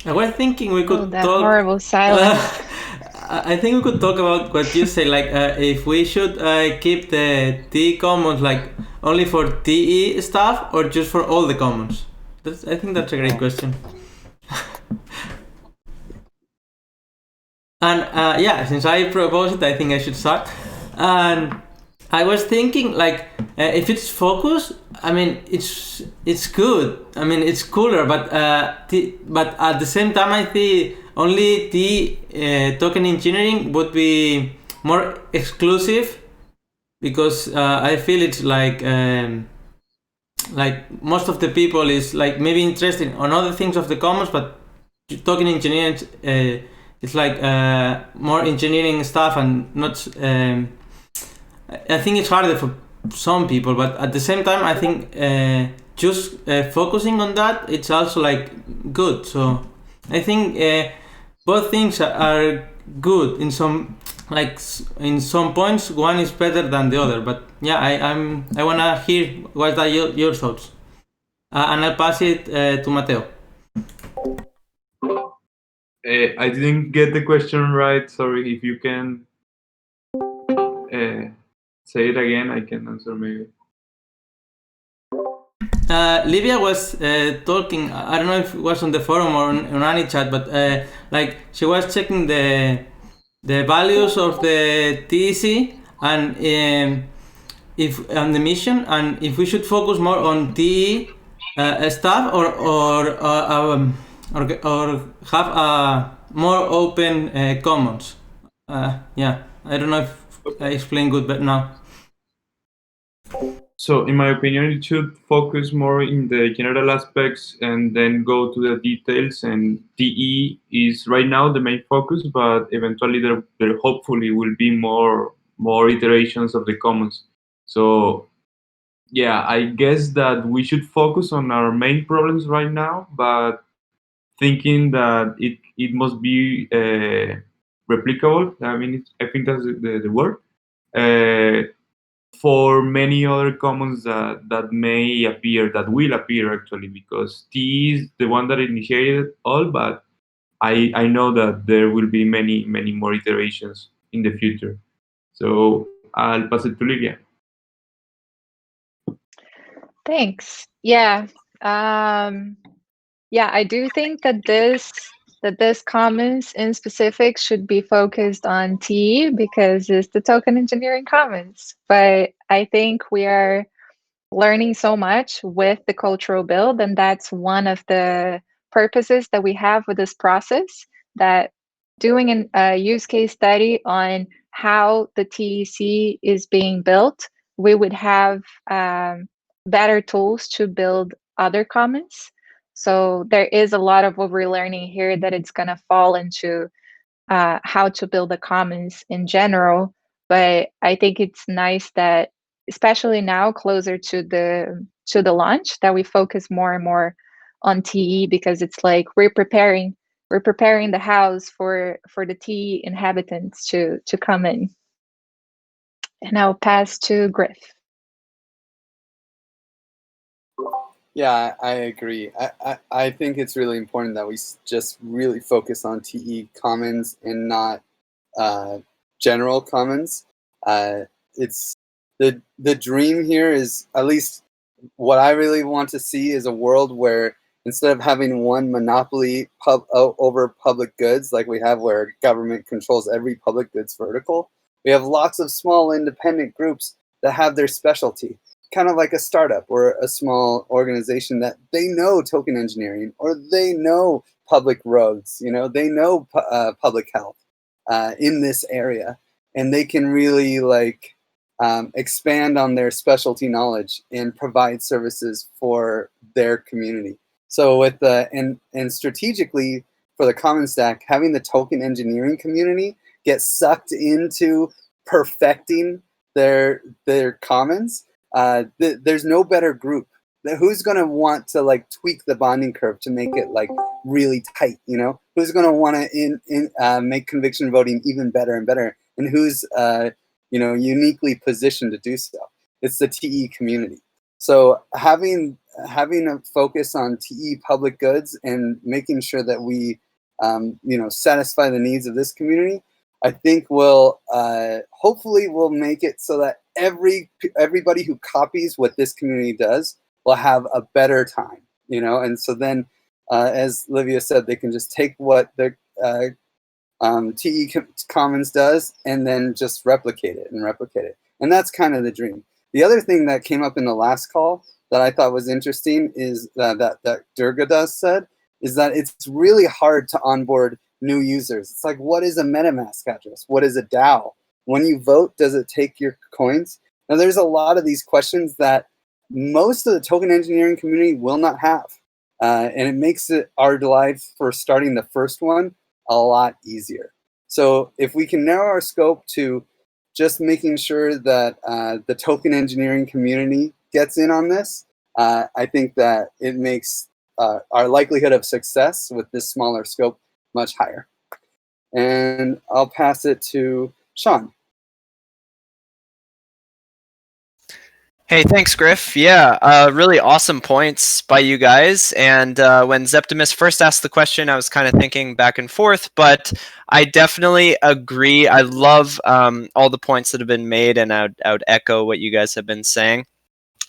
I was thinking we could that talk. horrible silence. I think we could talk about what you say, like if we should keep the T commons like only for TE stuff or just for all the commons. I think that's a great question. And yeah, since I proposed it, I think I should start. And I was thinking, like, if it's focus, I mean, it's good. I mean, it's cooler, but but at the same time, I think only the token engineering would be more exclusive because I feel it's like most of the people is like maybe interested on other things of the commons, but token engineering it's like more engineering stuff and not. I think it's harder for some people, but at the same time, I think just focusing on that it's also like good. So I think both things are good in some like in some points. One is better than the other, but yeah, I wanna hear what are your thoughts, and I'll pass it to Mateo. I didn't get the question right. Sorry, if you can say it again, I can answer maybe. Livia was talking. I don't know if it was on the forum or on any chat, but like she was checking the values of the TEC and if on the mission and if we should focus more on TE stuff or have a more open commons. Yeah, I don't know if I explained good, but now. So, in my opinion, it should focus more in the general aspects and then go to the details. And TE is right now the main focus, but eventually there hopefully will be more iterations of the commons. So, yeah, I guess that we should focus on our main problems right now, but thinking that it must be replicable. I mean, I think that's the word. For many other commons that may appear, that will appear actually, because T is the one that initiated all, but I know that there will be many more iterations in the future. So I'll pass it to Lilia. Thanks. Yeah. Yeah, I do think that this commons in specific should be focused on T because it's the token engineering commons. But I think we are learning so much with the cultural build, and that's one of the purposes that we have with this process, that doing a use case study on how the TEC is being built, we would have better tools to build other commons. So there is a lot of what we're learning here that it's going to fall into how to build the commons in general. But I think it's nice that, especially now closer to the launch, that we focus more and more on TE, because it's like we're preparing the house for the TE inhabitants to come in. And I'll pass to Griff. Yeah, I agree. I think it's really important that we just really focus on TE commons and not general commons. It's the dream here is, at least what I really want to see, is a world where instead of having one monopoly over public goods like we have, where government controls every public goods vertical, we have lots of small independent groups that have their specialty. Kind of like a startup or a small organization that they know token engineering, or they know public roads, they know public health in this area, and they can really expand on their specialty knowledge and provide services for their community. So with and strategically for the common stack, having the token engineering community get sucked into perfecting their commons. There's no better group. Who's going to want to tweak the bonding curve to make it really tight? Who's going to want to make conviction voting even better and better? And who's uniquely positioned to do so? It's the TE community. So having having a focus on TE public goods and making sure that we satisfy the needs of this community, I think will hopefully will make it so that everybody who copies what this community does will have a better time, and so then as Livia said, they can just take what the TE Commons does and then just replicate it. And that's kind of the dream. The other thing that came up in the last call that I thought was interesting is that Durgadas said is that it's really hard to onboard new users. It's like, what is a MetaMask address? What is a DAO? When you vote, does it take your coins? Now, there's a lot of these questions that most of the token engineering community will not have. And it makes our life for starting the first one a lot easier. So if we can narrow our scope to just making sure that the token engineering community gets in on this, I think that it makes our likelihood of success with this smaller scope much higher. And I'll pass it to Sean. Hey, thanks, Griff. Yeah, really awesome points by you guys. And when Zeptimus first asked the question, I was kind of thinking back and forth, but I definitely agree. I love all the points that have been made, and I would echo what you guys have been saying.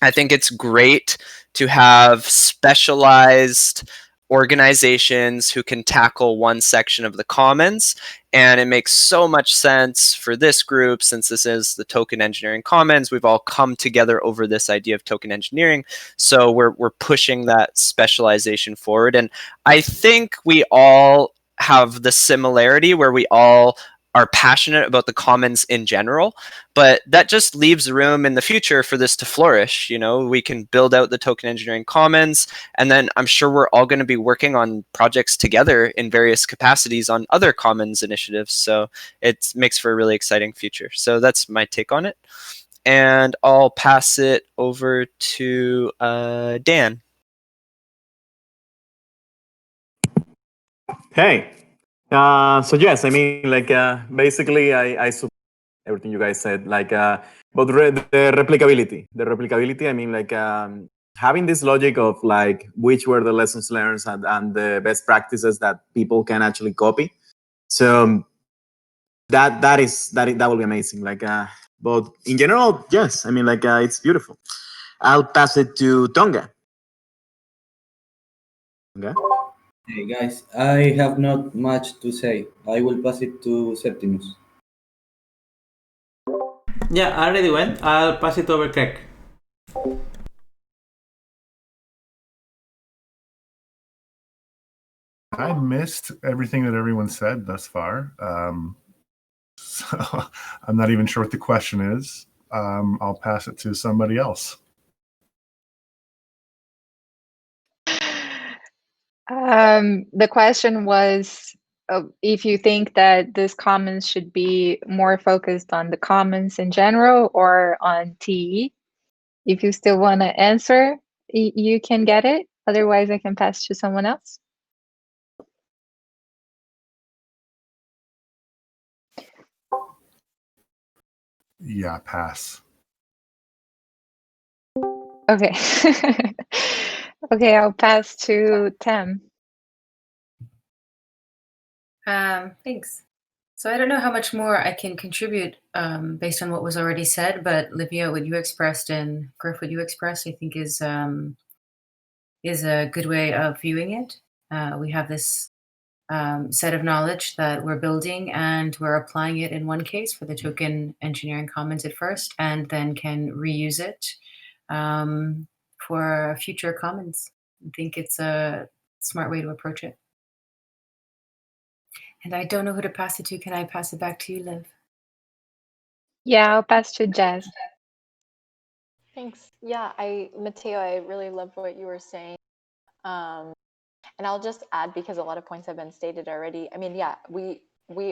I think it's great to have specialized organizations who can tackle one section of the commons, and it makes so much sense for this group, since this is the token engineering commons. We've all come together over this idea of token engineering, so we're pushing that specialization forward. And I think we all have the similarity where we all are passionate about the commons in general, but that just leaves room in the future for this to flourish. We can build out the token engineering commons, and then I'm sure we're all going to be working on projects together in various capacities on other commons initiatives. So it makes for a really exciting future. So that's my take on it. And I'll pass it over to Dan. Hey. So yes, I mean, basically, I support everything you guys said. But the replicability, I mean, having this logic of which were the lessons learned and the best practices that people can actually copy. So that will be amazing. But in general, yes, I mean, it's beautiful. I'll pass it to Tonga. Okay. Hey guys, I have not much to say. I will pass it to Septimus. Yeah, I already went. I'll pass it over Craig. I missed everything that everyone said thus far. So I'm not even sure what the question is. I'll pass it to somebody else. The question was if you think that this commons should be more focused on the commons in general or on TE. If you still want to answer, you can get it. Otherwise, I can pass to someone else. Yeah, pass. Okay. Okay, I'll pass to Tem. Thanks. So I don't know how much more I can contribute based on what was already said, but Livia, what you expressed and Griff, what you expressed, I think is a good way of viewing it. We have this set of knowledge that we're building, and we're applying it in one case for the token engineering commons at first, and then can reuse it for future commons. I think it's a smart way to approach it. And I don't know who to pass it to. Can I pass it back to you, Liv? Yeah, I'll pass to Jazz. Thanks. Yeah, Matteo, I really love what you were saying. And I'll just add, because a lot of points have been stated already. I mean, yeah, we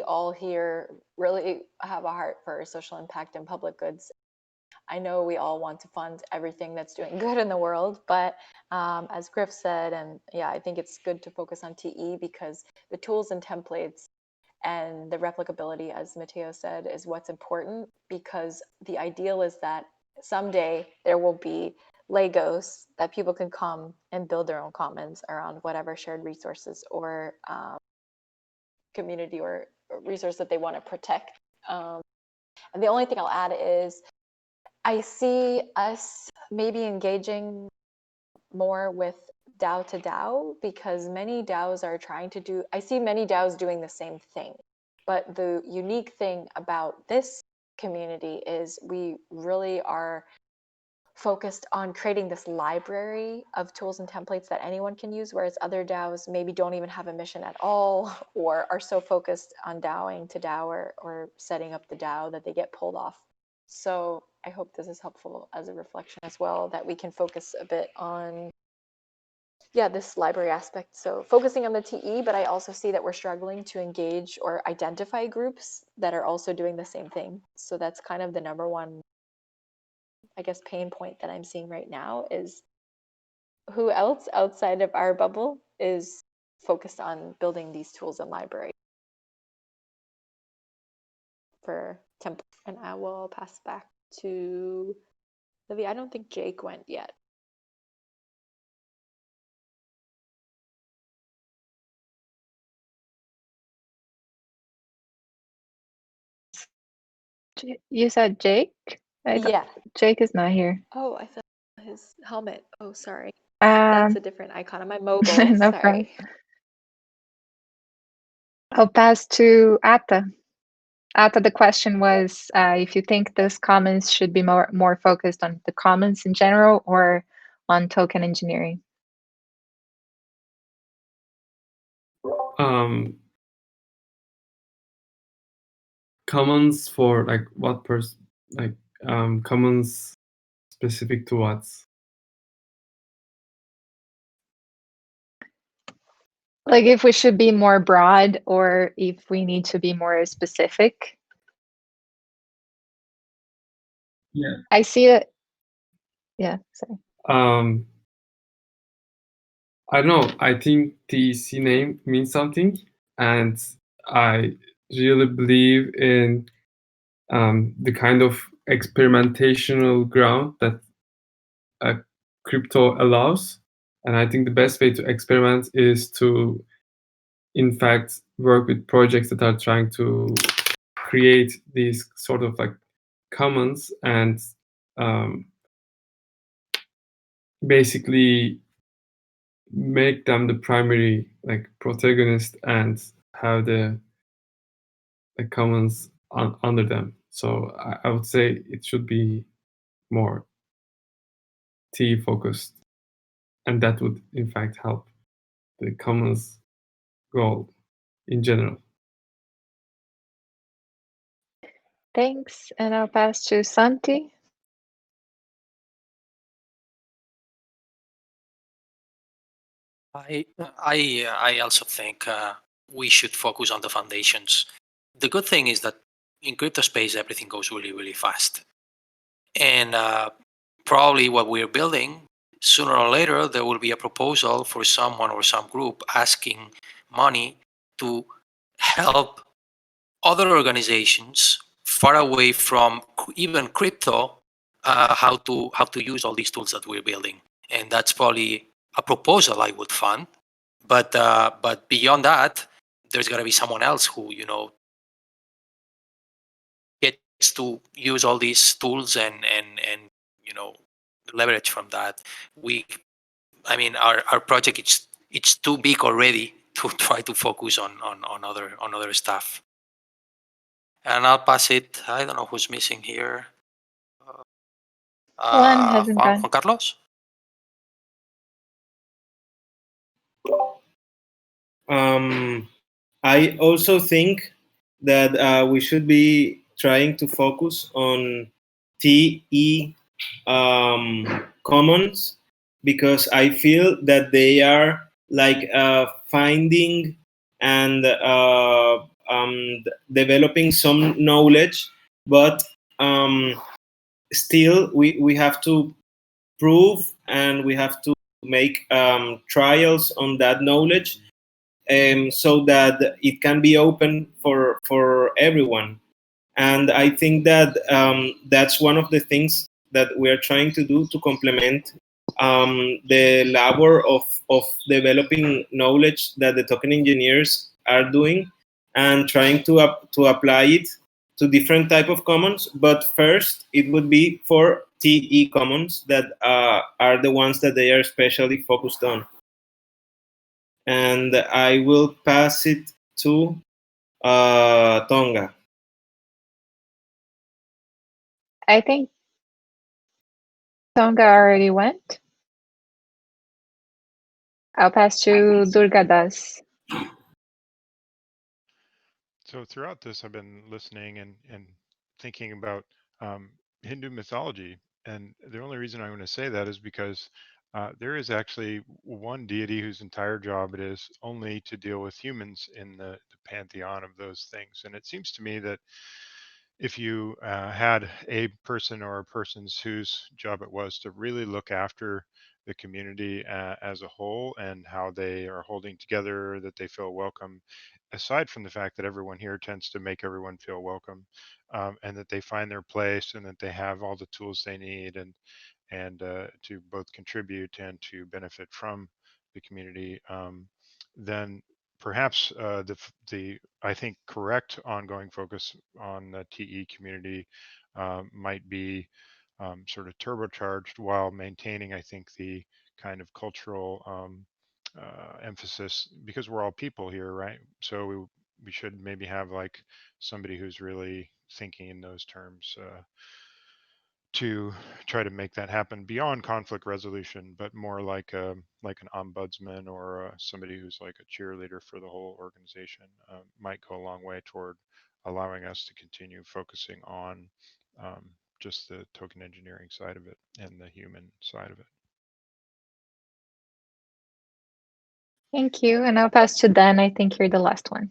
all here really have a heart for social impact and public goods. I know we all want to fund everything that's doing good in the world, but as Griff said, and yeah, I think it's good to focus on TE because the tools and templates and the replicability, as Matteo said, is what's important, because the ideal is that someday there will be Legos that people can come and build their own commons around whatever shared resources or community or resource that they want to protect. And the only thing I'll add is I see us maybe engaging more with DAO to DAO, because many DAOs are trying to do, I see many DAOs doing the same thing. But the unique thing about this community is we really are focused on creating this library of tools and templates that anyone can use, whereas other DAOs maybe don't even have a mission at all, or are so focused on DAOing to DAO or setting up the DAO that they get pulled off. So I hope this is helpful as a reflection as well, that we can focus a bit on, yeah, this library aspect. So focusing on the TE, but I also see that we're struggling to engage or identify groups that are also doing the same thing. So that's kind of the number one, I guess, pain point that I'm seeing right now is who else outside of our bubble is focused on building these tools and library for template. And I will pass back to Livy. I don't think Jake went yet. You said Jake? Yeah. Jake is not here. Oh, I thought his helmet. Oh, sorry. That's a different icon on my mobile. No Sorry. problem. I'll pass to Atta. Atta, the question was if you think this commons should be more focused on the commons in general or on token engineering. Commons for like what person, like commons specific to what? Like if we should be more broad or if we need to be more specific. Yeah. I see it. Yeah, sorry. I don't know. I think the C name means something, and I really believe in the kind of experimentational ground that crypto allows. And I think the best way to experiment is to, in fact, work with projects that are trying to create these sort of like commons and basically make them the primary like protagonist and have the commons under them. So I would say it should be more T focused, and that would in fact help the commons goal in general. Thanks, and I'll pass to Santi. I also think we should focus on the foundations. The good thing is that in crypto space, everything goes really, really fast. And probably what we're building, sooner or later, there will be a proposal for someone or some group asking money to help other organizations far away from even crypto, how to use all these tools that we're building. And that's probably a proposal I would fund. But beyond that, there's got to be someone else who gets to use all these tools and leverage from that. Our project it's too big already to try to focus on other stuff. And I'll pass it. I don't know who's missing here. Juan hasn't gone. Juan Carlos. I also think that we should be trying to focus on TE commons, because I feel that they are like finding and developing some knowledge, but still we have to prove and we have to make trials on that knowledge, so that it can be open for everyone. And I think that that's one of the things that we are trying to do to complement the labor of developing knowledge that the token engineers are doing and trying to apply it to different type of commons. But first, it would be for TE commons that are the ones that they are especially focused on. And I will pass it to Tonga. I think Tonga already went. I'll pass to Durgadas. So throughout this, I've been listening and thinking about Hindu mythology. And the only reason I want to say that is because there is actually one deity whose entire job it is only to deal with humans in the pantheon of those things. And it seems to me that if you had a person or persons whose job it was to really look after the community as a whole and how they are holding together, that they feel welcome, aside from the fact that everyone here tends to make everyone feel welcome, and that they find their place and that they have all the tools they need and to both contribute and to benefit from the community, then perhaps the I think correct ongoing focus on the TE community might be sort of turbocharged while maintaining, I think, the kind of cultural emphasis, because we're all people here, right? So we should maybe have like somebody who's really thinking in those terms to try to make that happen beyond conflict resolution, but more like like an ombudsman or somebody who's like a cheerleader for the whole organization might go a long way toward allowing us to continue focusing on just the token engineering side of it and the human side of it. Thank you. And I'll pass to Dan. I think you're the last one.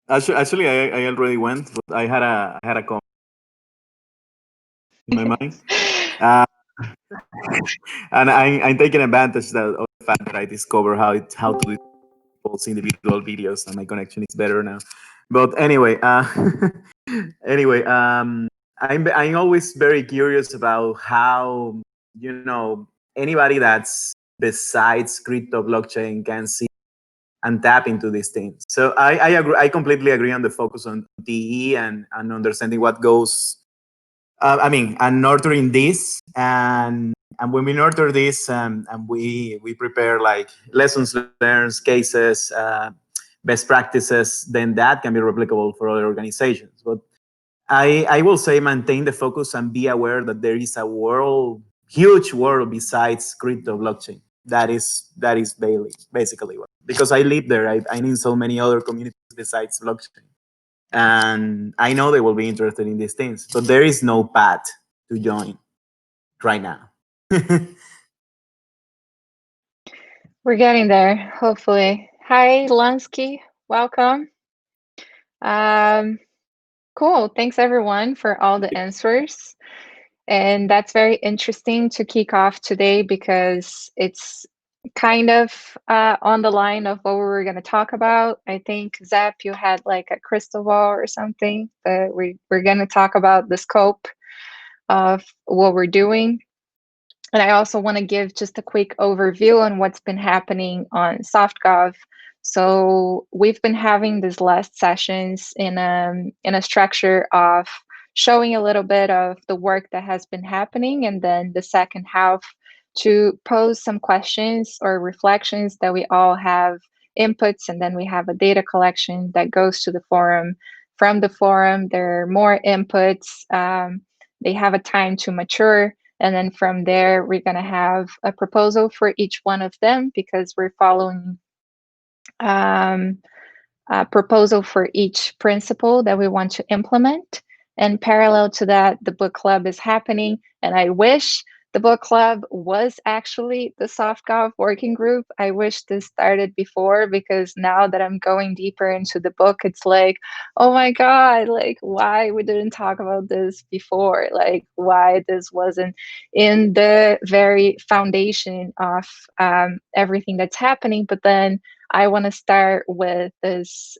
Actually, I already went, but I had a comment in my mind, and I'm taking advantage of the fact that I discovered how to do people's individual videos, and my connection is better now. But anyway, anyway, I'm always very curious about how anybody that's besides crypto blockchain can see and tap into these things. So I agree. I completely agree on the focus on DE and understanding what goes. And nurturing this, and when we nurture this, and we prepare like lessons learned, cases, best practices, then that can be replicable for other organizations. But I will say maintain the focus and be aware that there is a huge world besides crypto blockchain. That is basically what, because I live there. I need so many other communities besides blockchain. And I know they will be interested in these things, but there is no path to join right now. We're getting there, hopefully. Hi, Lansky. Welcome. Cool. Thanks, everyone, for all the answers. And that's very interesting to kick off today because it's kind of on the line of what we were going to talk about. I think, Zep, you had like a crystal ball or something, but we're going to talk about the scope of what we're doing. And I also want to give just a quick overview on what's been happening on Softgov. So we've been having these last sessions in a structure of showing a little bit of the work that has been happening, and then the second half to pose some questions or reflections that we all have inputs, and then we have a data collection that goes to the forum. From the forum, there are more inputs. They have a time to mature. And then from there, we're going to have a proposal for each one of them because we're following a proposal for each principle that we want to implement. And parallel to that, the book club is happening. And I wish the book club was actually the Softgov working group. I wish this started before, because now that I'm going deeper into the book, it's like, oh my God, like why we didn't talk about this before? Like why this wasn't in the very foundation of everything that's happening. But then I want to start with this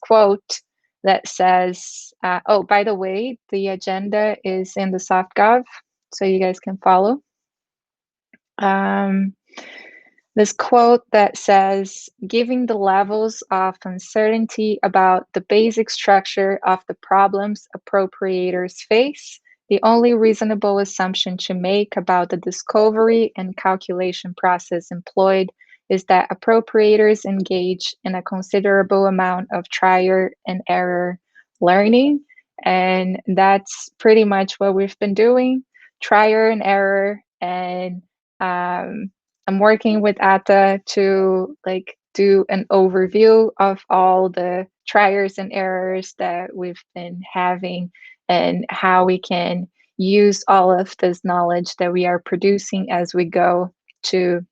quote that says, oh, by the way, the agenda is in the Softgov, so you guys can follow. This quote that says, giving the levels of uncertainty about the basic structure of the problems appropriators face, the only reasonable assumption to make about the discovery and calculation process employed is that appropriators engage in a considerable amount of trial and error learning. And that's pretty much what we've been doing, trial and error. And I'm working with Atta to like do an overview of all the trials and errors that we've been having and how we can use all of this knowledge that we are producing as we go to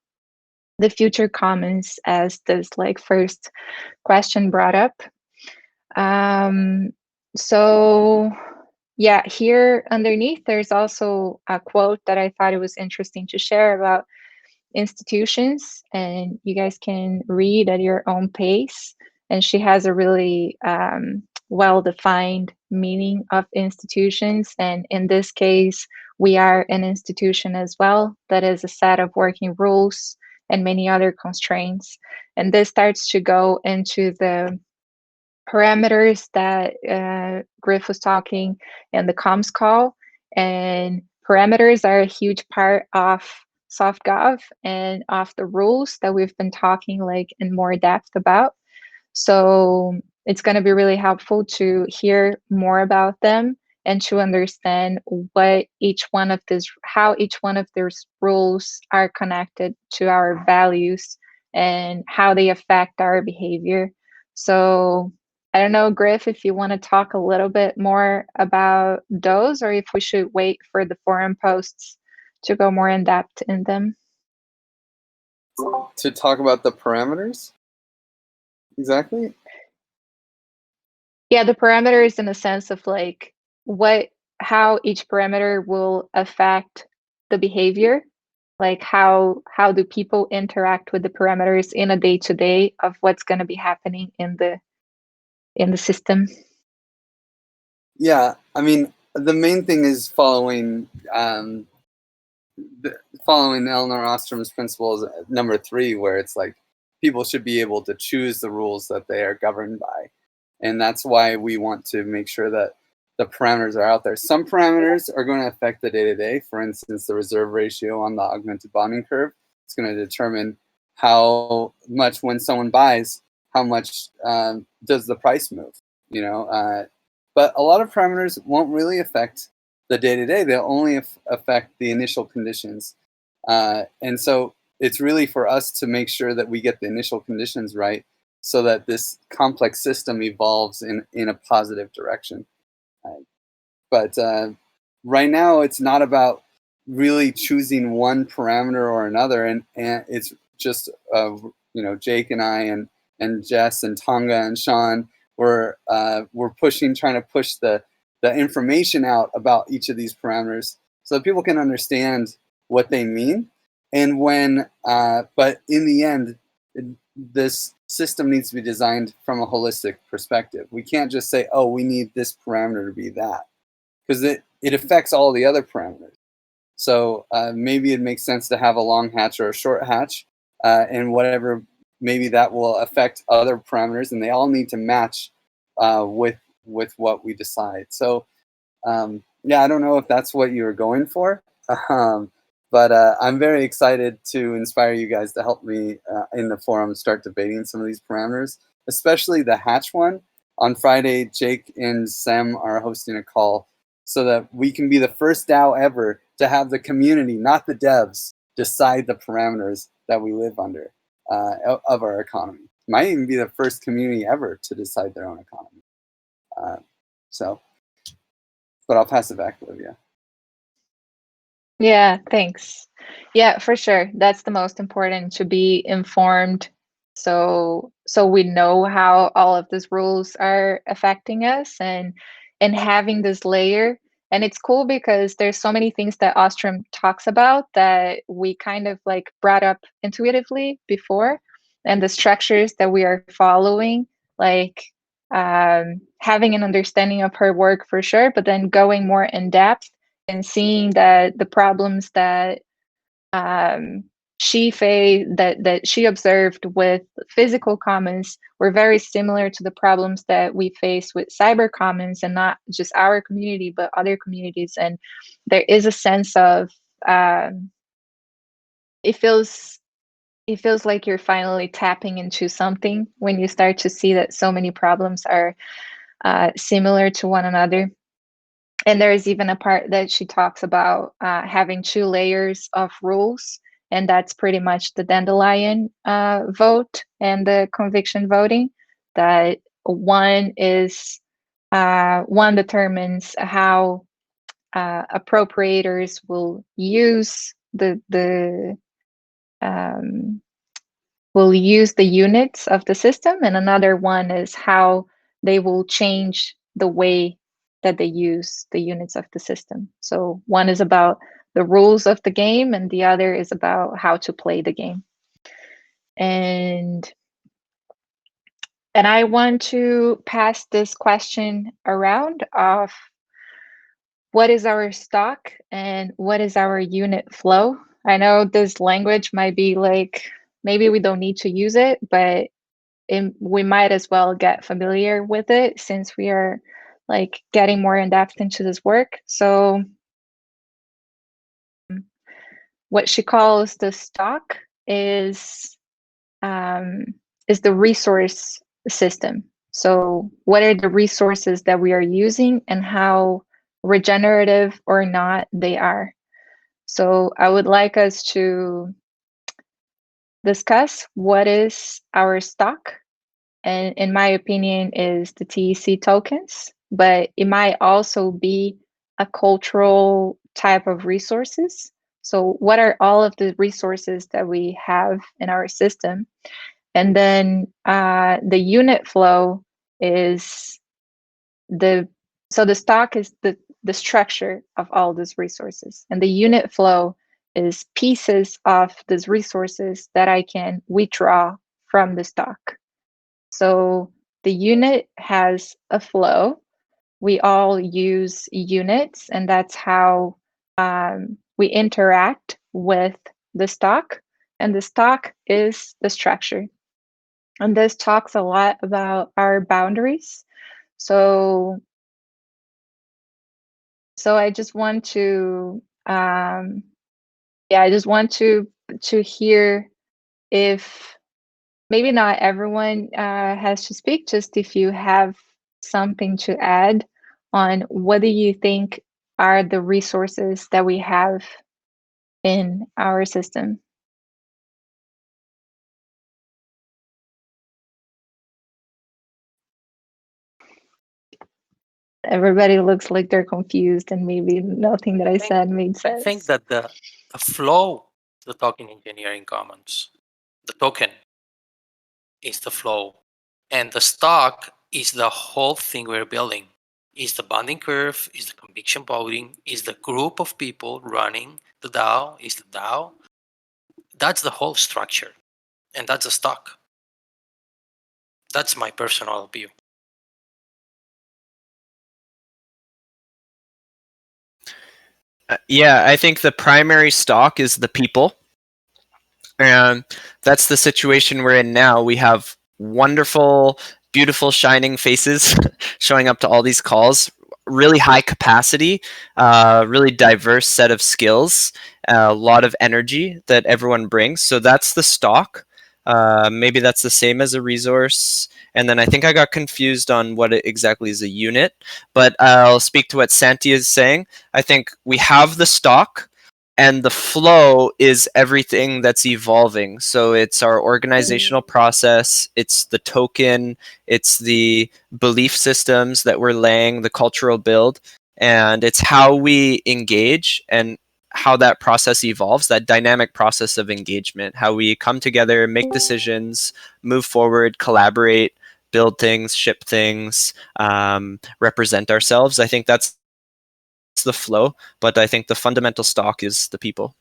the future commons, as this like first question brought up. So yeah, here underneath there's also a quote that I thought it was interesting to share about institutions, and you guys can read at your own pace. And she has a really well-defined meaning of institutions. And in this case, we are an institution as well. That is a set of working rules and many other constraints. And this starts to go into the parameters that Griff was talking in the comms call. And parameters are a huge part of Softgov and of the rules that we've been talking like in more depth about. So it's going to be really helpful to hear more about them and to understand what each one of these, how each one of these rules are connected to our values and how they affect our behavior. So I don't know, Griff, if you want to talk a little bit more about those, or if we should wait for the forum posts to go more in depth in them. To talk about the parameters? Exactly? Yeah, the parameters in the sense of like how each parameter will affect the behavior. Like how do people interact with the parameters in a day-to-day of what's going to be happening in the system. Yeah, I mean, the main thing is following Eleanor Ostrom's principles, number 3, where it's like people should be able to choose the rules that they are governed by. And that's why we want to make sure that the parameters are out there. Some parameters are going to affect the day-to-day. For instance, the reserve ratio on the augmented bonding curve. It's going to determine how much, when someone buys, how much does the price move, you know? But a lot of parameters won't really affect the day-to-day. They'll only affect the initial conditions. And so it's really for us to make sure that we get the initial conditions right so that this complex system evolves in a positive direction. But right now, it's not about really choosing one parameter or another. And it's just, you know, Jake and I and Jess and Tonga and Sean, we're trying to push the information out about each of these parameters so that people can understand what they mean. And but in the end, this system needs to be designed from a holistic perspective. We can't just say, oh, we need this parameter to be that, because it affects all the other parameters. So maybe it makes sense to have a long hatch or a short hatch, and whatever, maybe that will affect other parameters, and they all need to match with what we decide. So yeah, I don't know if that's what you were going for, but I'm very excited to inspire you guys to help me in the forum start debating some of these parameters, especially the hatch one. On Friday, Jake and Sam are hosting a call so that we can be the first DAO ever to have the community, not the devs, decide the parameters that we live under of our economy. Might even be the first community ever to decide their own economy. But I'll pass it back to Olivia. Yeah, thanks. Yeah, for sure. That's the most important, to be informed so we know how all of these rules are affecting us and having this layer. And it's cool because there's so many things that Ostrom talks about that we kind of like brought up intuitively before, and the structures that we are following, like having an understanding of her work for sure, but then going more in depth and seeing that the problems that that she observed with physical commons were very similar to the problems that we face with cyber commons, and not just our community but other communities. And there is a sense of it feels like you're finally tapping into something when you start to see that so many problems are similar to one another. And there's even a part that she talks about having 2 layers of rules, and that's pretty much the dandelion vote and the conviction voting. That one determines how appropriators will use the units of the system, and another one is how they will change the way that they use the units of the system. So one is about the rules of the game, and the other is about how to play the game. And I want to pass this question around of what is our stock and what is our unit flow. I know this language might be like, maybe we don't need to use it, but we might as well get familiar with it since we are like getting more in depth into this work. So what she calls the stock is the resource system. So what are the resources that we are using and how regenerative or not they are. So I would like us to discuss what is our stock, and in my opinion is the TEC tokens, but it might also be a cultural type of resources. So what are all of the resources that we have in our system? And then the unit flow is the stock is the structure of all these resources, and the unit flow is pieces of these resources that I can withdraw from the stock. So the unit has a flow. We all use units, and that's how we interact with the stock, and the stock is the structure. And this talks a lot about our boundaries. So I just want to I just want to hear if maybe not everyone has to speak, just if you have something to add on what do you think are the resources that we have in our system. Everybody looks like they're confused, and maybe nothing that I said made sense. I think that the flow, the token engineering commons, the token is the flow, and the stock is the whole thing we're building. Is the bonding curve, is the conviction voting, is the group of people running the DAO, is the DAO. That's the whole structure, and that's the stock. That's my personal view. Yeah, I think the primary stock is the people. And that's the situation we're in now. We have wonderful, beautiful, shining faces showing up to all these calls, really high capacity, really diverse set of skills, a lot of energy that everyone brings. So that's the stock. Maybe that's the same as a resource. And then I think I got confused on what exactly is a unit, but I'll speak to what Santi is saying. I think we have the stock, and the flow is everything that's evolving. So it's our organizational process, it's the token, it's the belief systems that we're laying, the cultural build, and it's how we engage and how that process evolves, that dynamic process of engagement, how we come together, make decisions, move forward, collaborate, build things, ship things, represent ourselves. I think that's the flow, but I think the fundamental stock is the people.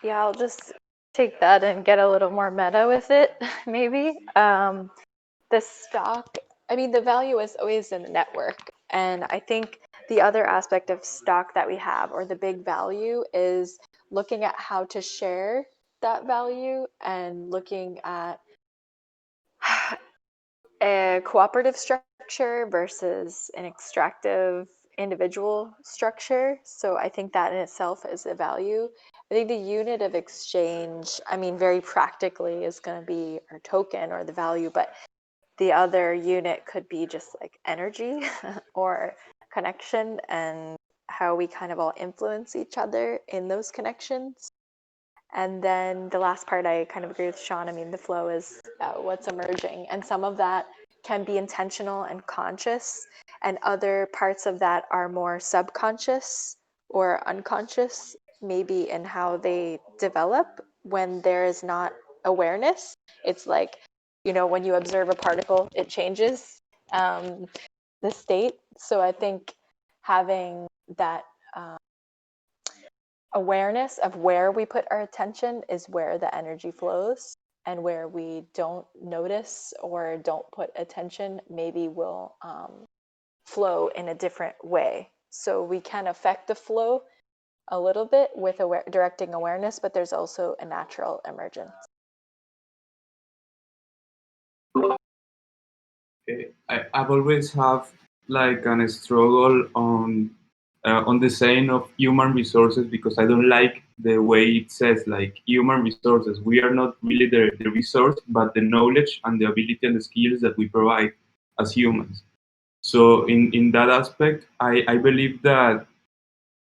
Yeah, I'll just take that and get a little more meta with it, maybe. The stock, I mean, the value is always in the network. And I think the other aspect of stock that we have, or the big value, is looking at how to share that value and looking at a cooperative structure versus an extractive individual structure. So I think that in itself is a value. I think the unit of exchange, I mean, very practically is going to be our token or the value, but the other unit could be just like energy or connection and how we kind of all influence each other in those connections. And then the last part, I kind of agree with Sean. I mean, the flow is what's emerging. And some of that can be intentional and conscious, and other parts of that are more subconscious or unconscious, maybe in how they develop when there is not awareness. It's like, you know, when you observe a particle, it changes the state. So I think having that awareness of where we put our attention is where the energy flows, and where we don't notice or don't put attention maybe will flow in a different way. So we can affect the flow a little bit with directing awareness, but there's also a natural emergence. I've always have like a struggle on the saying of human resources, because I don't like the way it says like human resources. We are not really the resource, but the knowledge and the ability and the skills that we provide as humans. So in that aspect, I believe that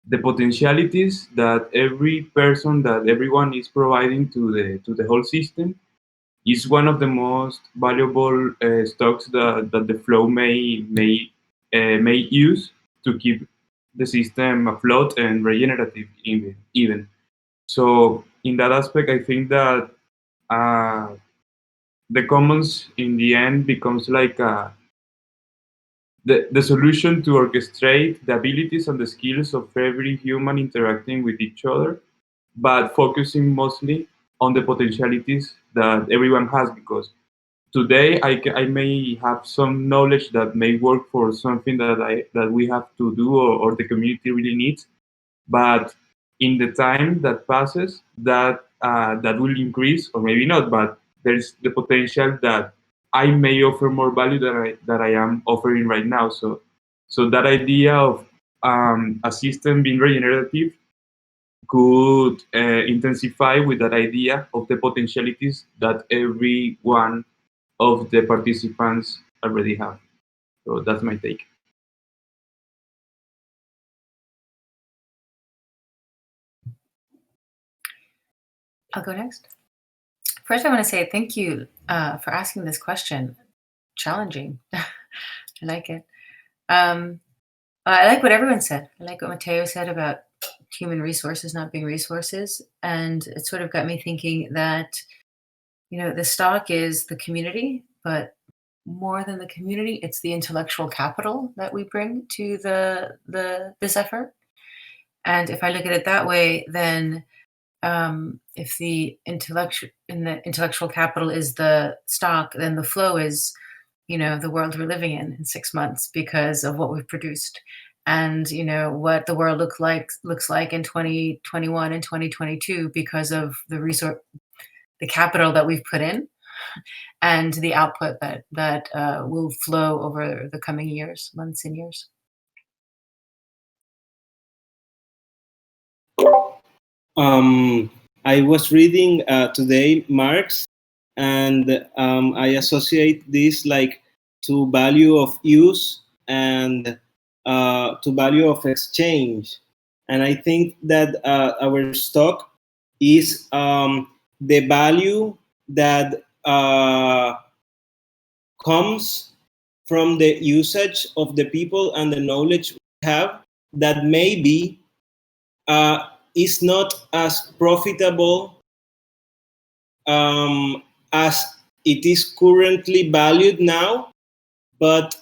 the potentialities that every person, that everyone is providing to the whole system, is one of the most valuable stocks that the flow may use to keep the system afloat and regenerative even. So in that aspect, I think that the commons in the end becomes like the solution to orchestrate the abilities and the skills of every human interacting with each other, but focusing mostly on the potentialities that everyone has. Because today I may have some knowledge that may work for something that we have to do, or the community really needs, but in the time that passes, that will increase, or maybe not, but there's the potential that I may offer more value that I am offering right now. So that idea of a system being regenerative could intensify with that idea of the potentialities that every one of the participants already have. So that's my take. I'll go next. First, I want to say thank you for asking this question. Challenging. I like it. I like what everyone said. I like what Mateo said about human resources not being resources. And it sort of got me thinking that, you know, the stock is the community, but more than the community, it's the intellectual capital that we bring to this effort. And if I look at it that way, then if the intellectual capital is the stock, then the flow is, you know, the world we're living in 6 months because of what we've produced, and you know what the world looks like in 2021 and 2022 because of the capital that we've put in, and the output that will flow over the coming years, months and years. I was reading today Marx, and I associate this like to value of use and to value of exchange. And I think that our stock is the value that comes from the usage of the people and the knowledge we have, that maybe is not as profitable as it is currently valued now, but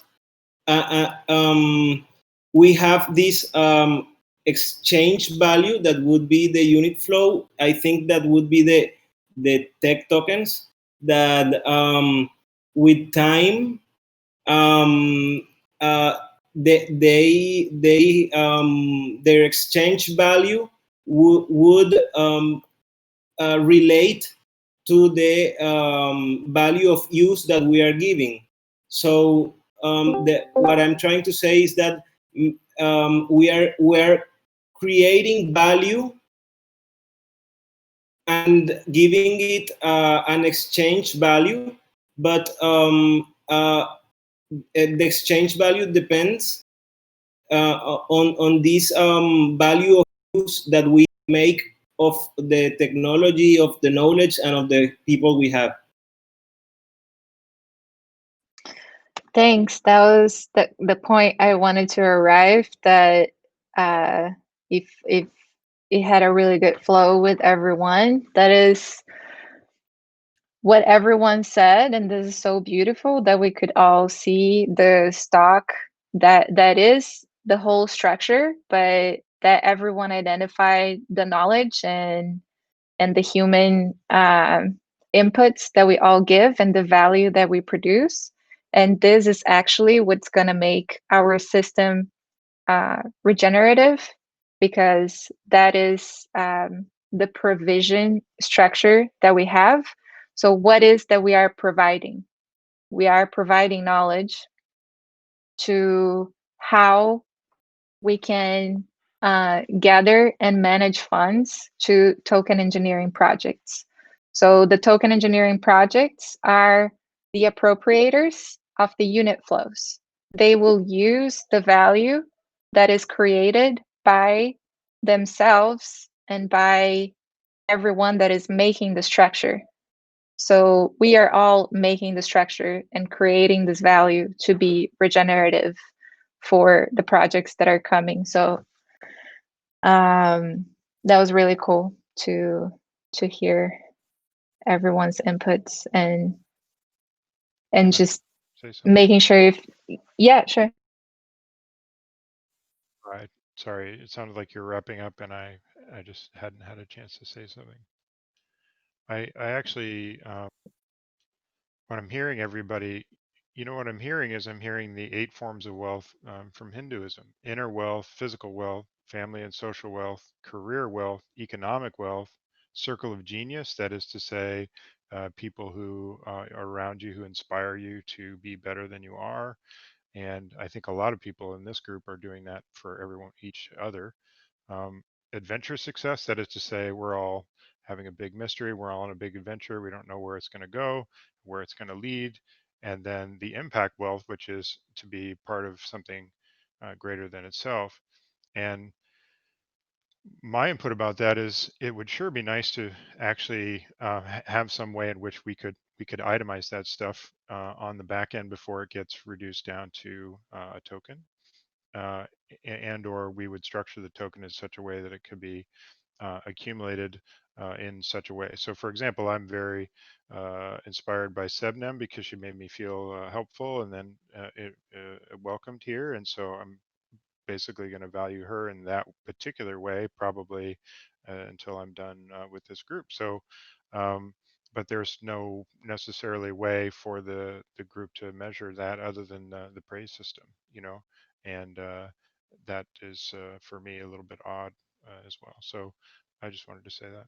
we have this exchange value that would be the unit flow. I think that would be the tech tokens that with time their exchange value would relate to the value of use that we are giving. So what I'm trying to say is that we are creating value and giving it an exchange value, but the exchange value depends on this value of use that we make of the technology, of the knowledge, and of the people we have. Thanks. That was the point I wanted to arrive, that if it had a really good flow with everyone, that is what everyone said, and this is so beautiful that we could all see the stock that is the whole structure, but that everyone identified the knowledge and the human inputs that we all give and the value that we produce. And this is actually what's going to make our system regenerative, because that is the provision structure that we have. So what is that we are providing? We are providing knowledge to how we can gather and manage funds to token engineering projects. So the token engineering projects are the appropriators of the unit flows. They will use the value that is created by themselves and by everyone that is making the structure. So we are all making the structure and creating this value to be regenerative for the projects that are coming. So that was really cool to hear everyone's inputs and just making sure if yeah, sure. Right. Sorry, it sounded like you're wrapping up, and I just hadn't had a chance to say something. I actually, when I'm hearing everybody, what I'm hearing is I'm hearing the 8 forms of wealth from Hinduism: inner wealth, physical wealth, family and social wealth, career wealth, economic wealth, circle of genius, that is to say, people who are around you who inspire you to be better than you are. And I think a lot of people in this group are doing that for everyone, each other. Adventure success, that is to say, we're all having a big mystery, we're all on a big adventure, we don't know where it's going to go, where it's going to lead. And then the impact wealth, which is to be part of something greater than itself. And my input about that is it would sure be nice to actually have some way in which we could itemize that stuff on the back end before it gets reduced down to a token, and or we would structure the token in such a way that it could be accumulated in such a way. So for example, I'm very inspired by Sebnem because she made me feel helpful and then welcomed here. And so I'm basically going to value her in that particular way, probably until I'm done with this group. So, but there's no necessarily way for the group to measure that other than the praise system, and that is for me a little bit odd as well. So I just wanted to say that.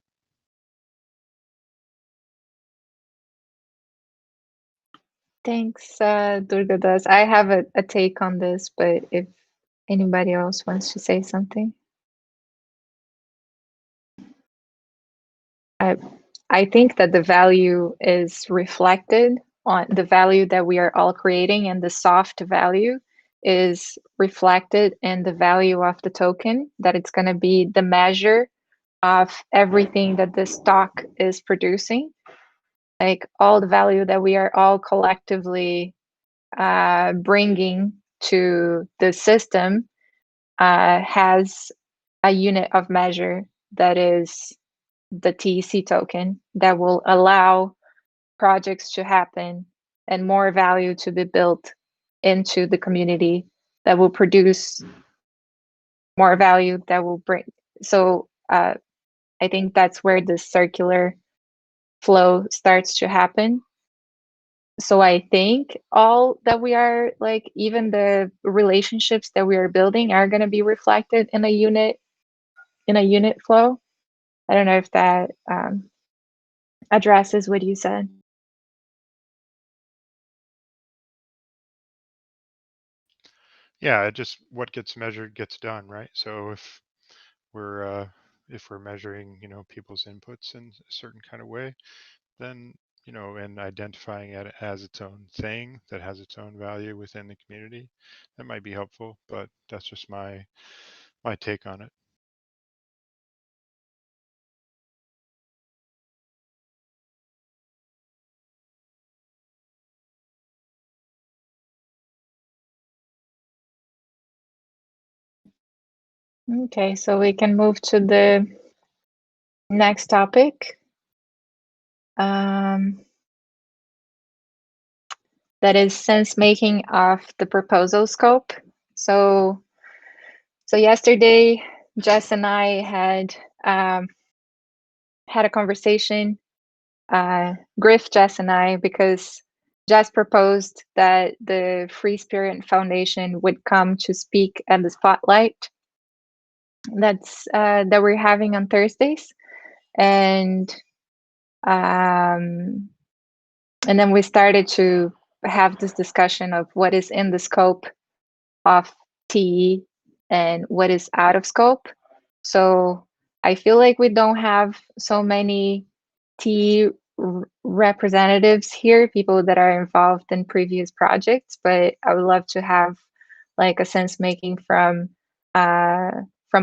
Thanks, Durgadas. I have a take on this, but if anybody else wants to say something. I think that the value is reflected on the value that we are all creating, and the soft value is reflected in the value of the token, that it's going to be the measure of everything that the stock is producing. Like all the value that we are all collectively bringing to the system has a unit of measure that is the TEC token, that will allow projects to happen and more value to be built into the community, that will produce more value, that will bring. So I think that's where the circular flow starts to happen. So I think all that we are like, even the relationships that we are building are going to be reflected in a unit flow. I don't know if that addresses what you said. Yeah, it just what gets measured gets done, right? So if we're measuring, people's inputs in a certain kind of way, then and identifying it as its own thing that has its own value within the community, that might be helpful. But that's just my take on it. Okay, so we can move to the next topic. That is sense making of the proposal scope. So yesterday, Jess and I had a conversation, Griff, Jess, and I, because Jess proposed that the Free Spirit Foundation would come to speak at the spotlight that we're having on Thursdays, and then we started to have this discussion of what is in the scope of TE and what is out of scope. So I feel like we don't have so many TE representatives here, people that are involved in previous projects, but I would love to have like a sense making from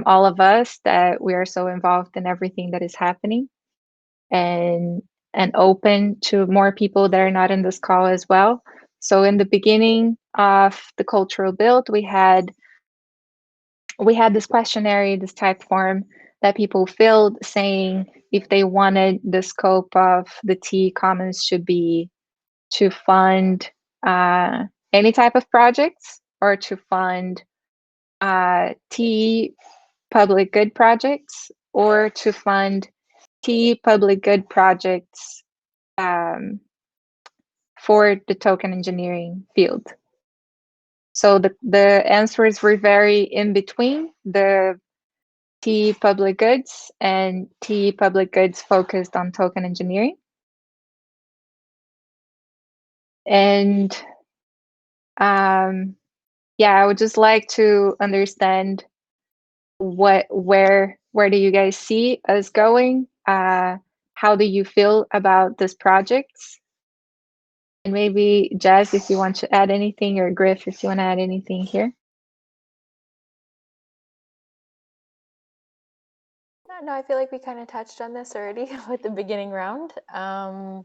all of us that we are so involved in everything that is happening, and open to more people that are not in this call as well. So in the beginning of the cultural build, we had this questionnaire, this type form that people filled, saying if they wanted the scope of the TE Commons should be to fund any type of projects, or to fund TE public good projects, or to fund TE public good projects for the token engineering field. So the answers were very in between the TE public goods and TE public goods focused on token engineering. And yeah, I would just like to understand where do you guys see us going? How do you feel about this projects? And maybe Jazz, if you want to add anything, or Griff, if you want to add anything here. No, I feel like we kind of touched on this already with the beginning round. Yeah,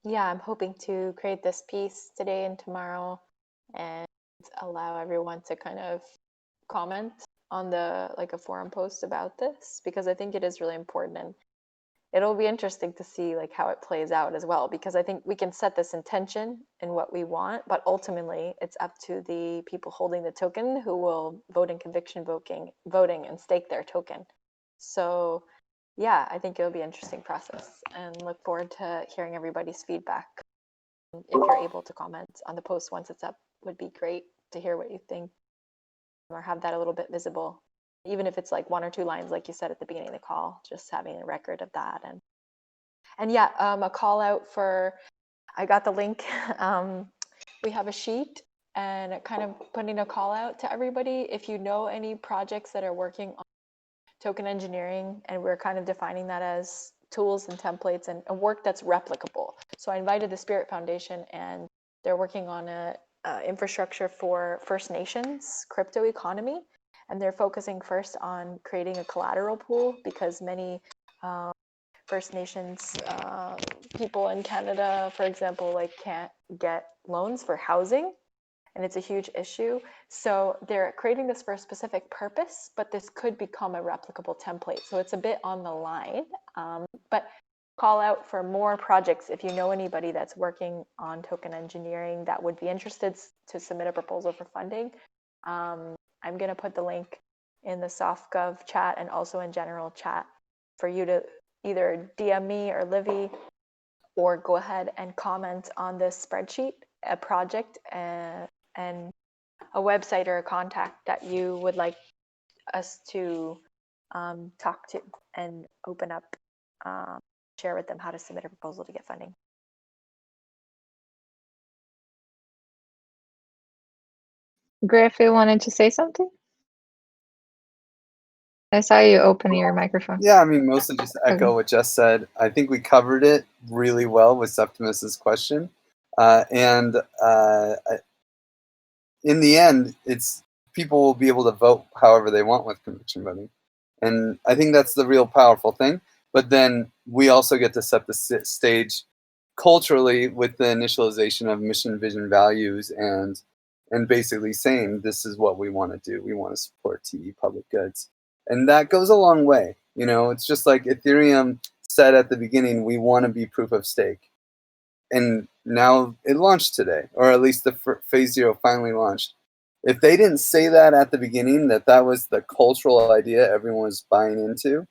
I'm hoping to create this piece today and tomorrow, and allow everyone to kind of comment on a forum post about this, because I think it is really important, and it'll be interesting to see how it plays out as well, because I think we can set this intention in what we want, but ultimately it's up to the people holding the token who will vote in conviction voting and stake their token. So yeah, I think it'll be an interesting process, and look forward to hearing everybody's feedback. If you're able to comment on the post once it's up, would be great to hear what you think, or have that a little bit visible, even if it's like 1 or 2 lines, like you said at the beginning of the call, just having a record of that. And yeah, a call out for, I got the link. We have a sheet, and kind of putting a call out to everybody. If you know any projects that are working on token engineering, and we're kind of defining that as tools and templates and work that's replicable. So I invited the Spirit Foundation, and they're working on a infrastructure for First Nations crypto economy, and they're focusing first on creating a collateral pool, because many First Nations people in Canada, for example, can't get loans for housing, and it's a huge issue. So they're creating this for a specific purpose, but this could become a replicable template. So it's a bit on the line, but call out for more projects. If you know anybody that's working on token engineering that would be interested to submit a proposal for funding, I'm going to put the link in the Softgov chat and also in general chat for you to either DM me or Livy, or go ahead and comment on this spreadsheet, a project, and a website or a contact that you would like us to talk to and open up, share with them how to submit a proposal to get funding. Griff, you wanted to say something? I saw you open your microphone. Yeah, I mean, mostly just echo what Jess said. I think we covered it really well with Septimus's question. In the end, it's people will be able to vote however they want with conviction voting. And I think that's the real powerful thing. But then we also get to set the stage culturally with the initialization of mission, vision, values, and basically saying this is what we want to do. We want to support TE public goods. And that goes a long way. You know, it's just like Ethereum said at the beginning, we want to be proof of stake. And now it launched today, or at least the phase 0 finally launched. If they didn't say that at the beginning, that was the cultural idea everyone was buying into,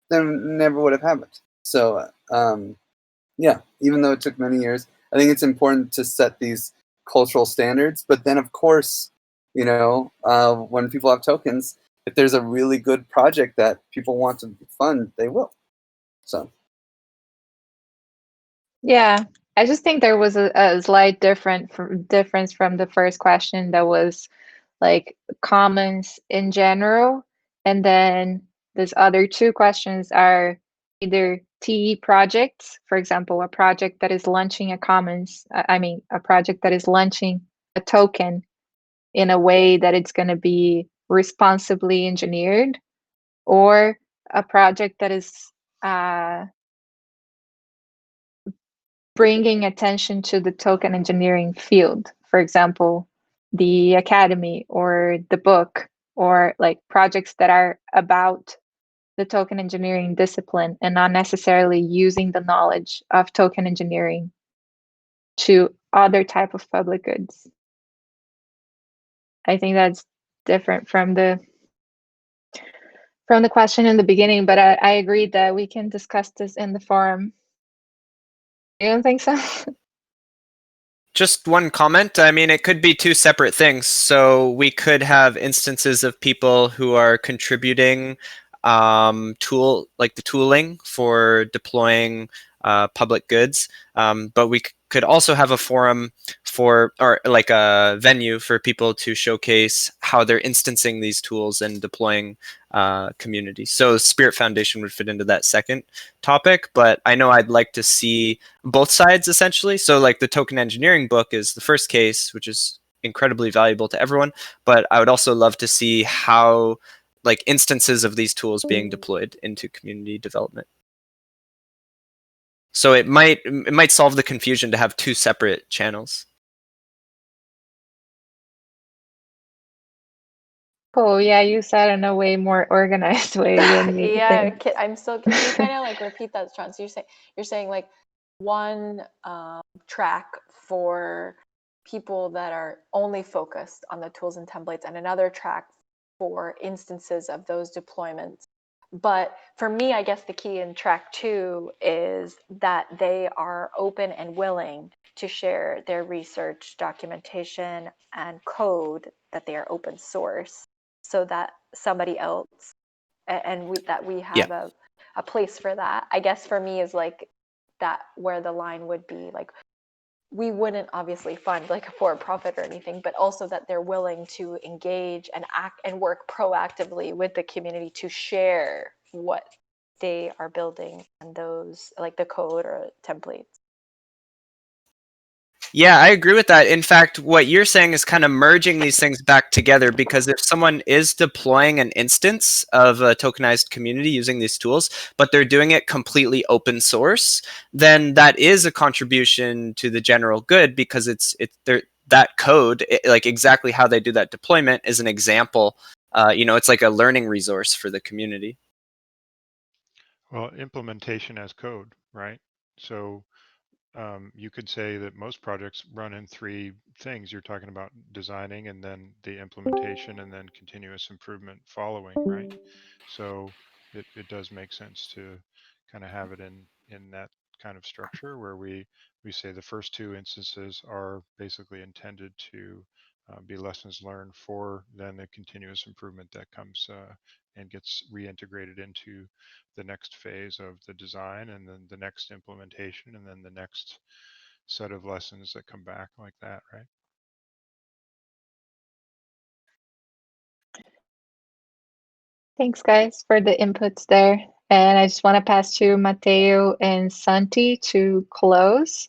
then it never would have happened. So, yeah, even though it took many years, I think it's important to set these cultural standards. But then, of course, you know, when people have tokens, if there's a really good project that people want to fund, they will. So. Yeah, I just think there was a slight difference from the first question that was like commons in general, and then these other two questions are either TE projects, for example, a project that is launching a commons, a project that is launching a token in a way that it's going to be responsibly engineered, or a project that is bringing attention to the token engineering field. For example, the academy or the book, or like projects that are about the token engineering discipline and not necessarily using the knowledge of token engineering to other type of public goods. I think that's different from the question in the beginning, but I agree that we can discuss this in the forum. You don't think so? Just one comment. I mean, it could be two separate things. So we could have instances of people who are contributing the tooling for deploying public goods, but we could also have a forum or like a venue for people to showcase how they're instancing these tools and deploying community. So Spirit Foundation would fit into that second topic, but I know I'd like to see both sides essentially. So like the token engineering book is the first case, which is incredibly valuable to everyone, but I would also love to see how like instances of these tools being deployed into community development. So it might solve the confusion to have two separate channels. Oh yeah, you said in a way more organized way than me. Yeah, I'm still. Can you kind of like repeat that, Sean? So you're saying like one track for people that are only focused on the tools and templates, and another track for instances of those deployments. But for me, I guess the key in track 2 is that they are open and willing to share their research, documentation, and code, that they are open source, so that somebody else that we have a place for that. I guess for me is like that where the line would be, like we wouldn't obviously fund like a for-profit or anything, but also that they're willing to engage and act and work proactively with the community to share what they are building and those like the code or templates. Yeah, I agree with that. In fact, what you're saying is kind of merging these things back together, because if someone is deploying an instance of a tokenized community using these tools, but they're doing it completely open source, then that is a contribution to the general good, because that code, like exactly how they do that deployment, is an example. It's like a learning resource for the community. Well, implementation as code, right? So you could say that most projects run in three things. You're talking about designing, and then the implementation, and then continuous improvement following, right? So it does make sense to kind of have it in that kind of structure where we say the first two instances are basically intended to be lessons learned for then the continuous improvement that comes and gets reintegrated into the next phase of the design, and then the next implementation, and then the next set of lessons that come back like that, right? Thanks, guys, for the inputs there. And I just want to pass to Mateo and Santi to close,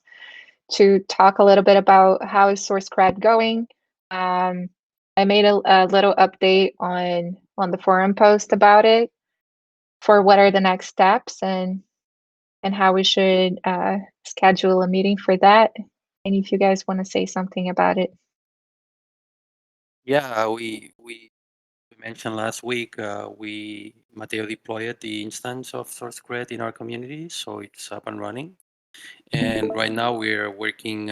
to talk a little bit about how is Sourcecred going. I made a little update on the forum post about it for what are the next steps and how we should schedule a meeting for that. And if you guys want to say something about it. Yeah, we mentioned last week, Mateo deployed the instance of Sourcecred in our community, so it's up and running. And right now we're working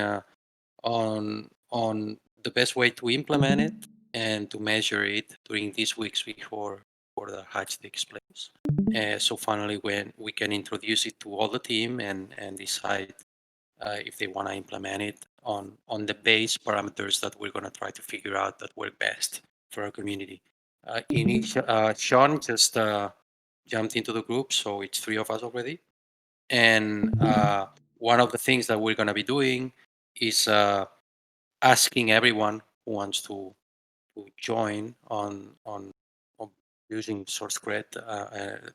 on the best way to implement it and to measure it during these weeks before the hatch takes place. So finally, when we can introduce it to all the team and decide if they want to implement it on the base parameters that we're going to try to figure out that work best for our community. Sean just jumped into the group, so it's 3 of us already. And one of the things that we're going to be doing is asking everyone who wants to join on using Sourcecred,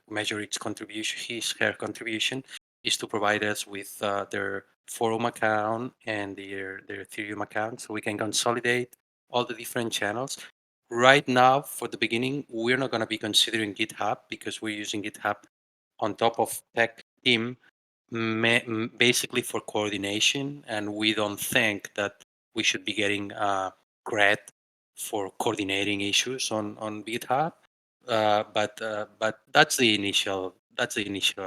measure its contribution, her contribution, is to provide us with their forum account and their Ethereum account, so we can consolidate all the different channels. Right now, for the beginning, we're not going to be considering GitHub because we're using GitHub on top of tech team, basically for coordination, and we don't think that we should be getting cred for coordinating issues on GitHub. But that's the initial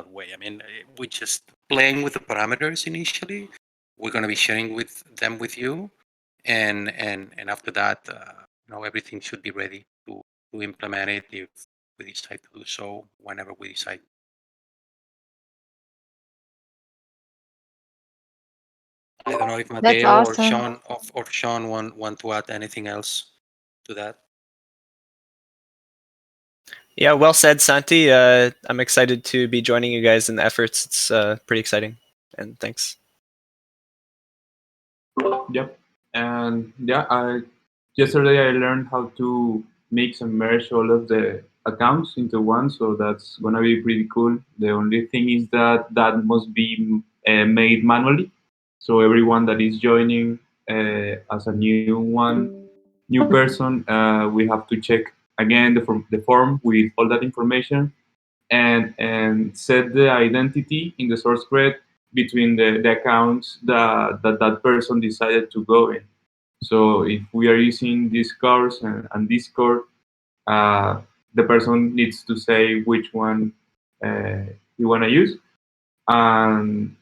way. I mean, we're just playing with the parameters initially. We're going to be sharing them with you, and after that, everything should be ready to implement it if we decide to do so. Whenever we decide. I don't know if That's Mateo awesome. or Sean want to add anything else to that. Yeah, well said, Santi. I'm excited to be joining you guys in the efforts. It's pretty exciting, and thanks. Yep. And yeah, yesterday I learned how to mix and merge all of the accounts into one, so that's gonna be pretty cool. The only thing is that must be made manually. So everyone that is joining as a new person, we have to check again the form with all that information, and set the identity in the source grid between the accounts that person decided to go in. So if we are using Discord and Discord, uh, the person needs to say which one you want to use, and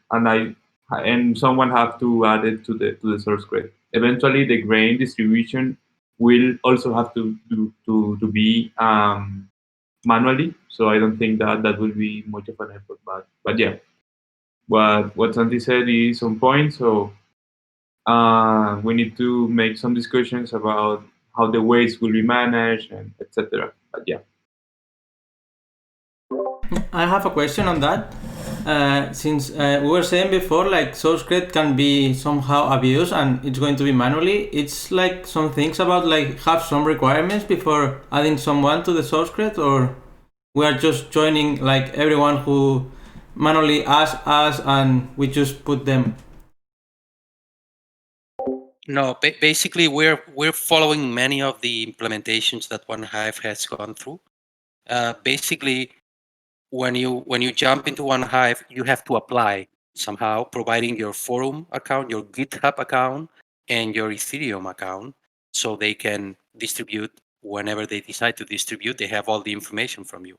someone have to add it to the source grid. Eventually, the grain distribution will also have to be manually. So I don't think that will be much of an effort. But yeah, what Santi said is on point. So we need to make some discussions about how the waste will be managed and etc. But yeah. I have a question on that. Since we were saying before, like Sourcecred can be somehow abused and it's going to be manually, it's like some things about like have some requirements before adding someone to the Sourcecred, or we are just joining like everyone who manually asks us and we just put them. No, basically we're following many of the implementations that OneHive has gone through. Basically, when you jump into OneHive, you have to apply somehow, providing your forum account, your GitHub account, and your Ethereum account, so they can distribute whenever they decide to distribute. They have all the information from you.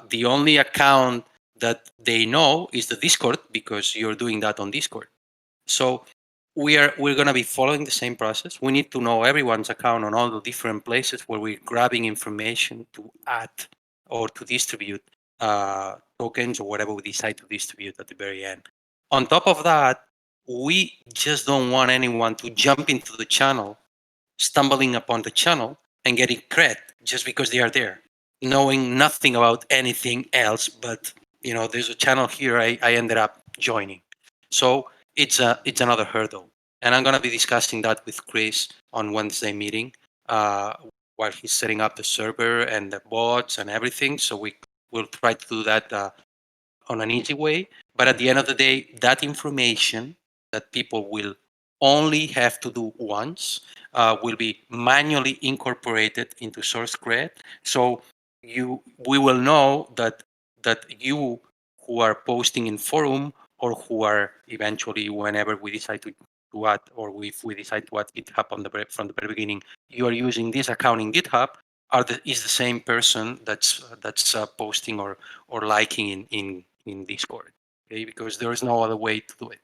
The only account that they know is the Discord, because you're doing that on Discord. So we're going to be following the same process. We need to know everyone's account on all the different places where we're grabbing information to add or to distribute tokens or whatever we decide to distribute at the very end. On top of that, we just don't want anyone to jump into the channel, stumbling upon the channel and getting cred just because they are there, knowing nothing about anything else. But there's a channel here I ended up joining. So it's another hurdle, and I'm going to be discussing that with Chris on Wednesday meeting while he's setting up the server and the bots and everything. So we will try to do that on an easy way. But at the end of the day, that information that people will only have to do once will be manually incorporated into Sourcecred. So we will know that you who are posting in forum, or who are eventually, whenever we decide to add, or if we decide to add GitHub from the very beginning, you are using this account in GitHub, is the same person that's posting or liking in Discord. Okay, because there is no other way to do it.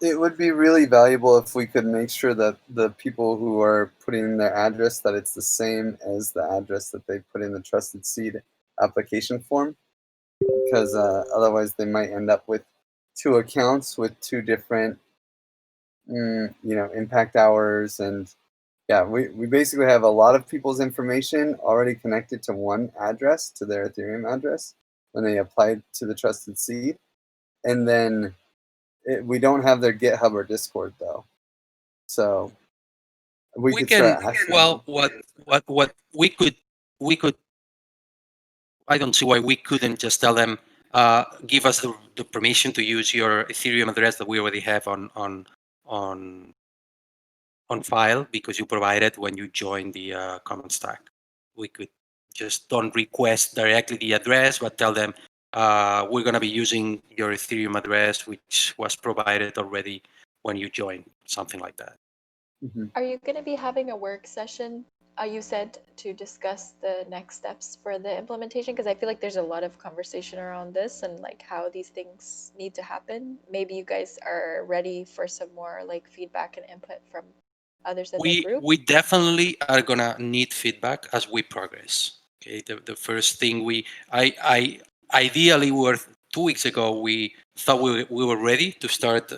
It would be really valuable if we could make sure that the people who are putting in their address, that it's the same as the address that they put in the Trusted Seed application form, because otherwise they might end up with 2 accounts with 2 different impact hours. And yeah, we basically have a lot of people's information already connected to one address, to their Ethereum address, when they applied to the Trusted Seed. And then we don't have their GitHub or Discord though. So we could start asking. Well, what we could, I don't see why we couldn't just tell them, give us the permission to use your Ethereum address that we already have on file, because you provided when you join the common stack. We could just don't request directly the address, but tell them we're going to be using your Ethereum address, which was provided already when you join, something like that. Are you going to be having a work session, you said, to discuss the next steps for the implementation? Because I feel like there's a lot of conversation around this and like how these things need to happen. Maybe you guys are ready for some more like feedback and input from others in the group. We definitely are going to need feedback as we progress. Okay, the first thing I ideally were 2 weeks ago, we thought we were ready to start,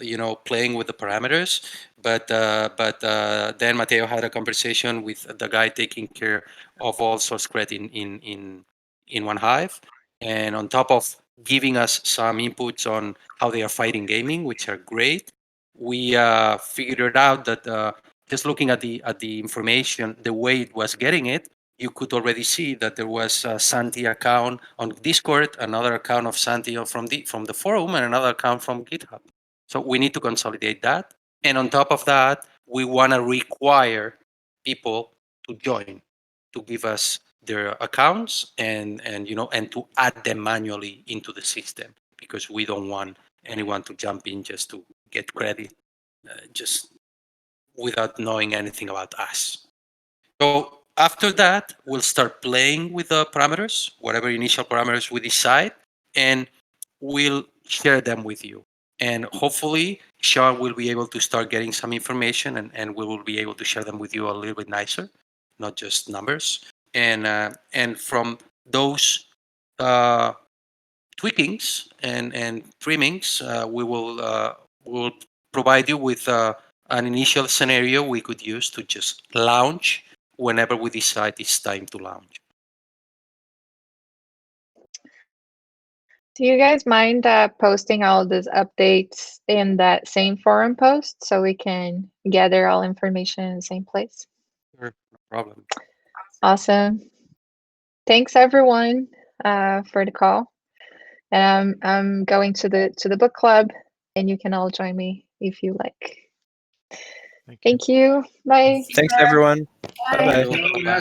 playing with the parameters, but then Mateo had a conversation with the guy taking care of all Sourcecred in One Hive, and on top of giving us some inputs on how they are fighting gaming, which are great, we figured out that just looking at the information, the way it was getting it, you could already see that there was a Santi account on Discord, another account of Santi from the forum, and another account from GitHub. So we need to consolidate that. And on top of that, we want to require people to join, to give us their accounts and to add them manually into the system, because we don't want anyone to jump in just to get credit, just without knowing anything about us. So after that, we'll start playing with the parameters, whatever initial parameters we decide, and we'll share them with you. And hopefully, Sean will be able to start getting some information, and we will be able to share them with you a little bit nicer, not just numbers. And from those tweakings and trimmings, we will provide you with an initial scenario we could use to just launch whenever we decide it's time to launch. Do you guys mind posting all these updates in that same forum post so we can gather all information in the same place? Sure, no problem. Awesome. Thanks everyone for the call. And I'm going to the book club, and you can all join me if you like. Thank you. Bye. Thanks, everyone. Bye. Bye-bye.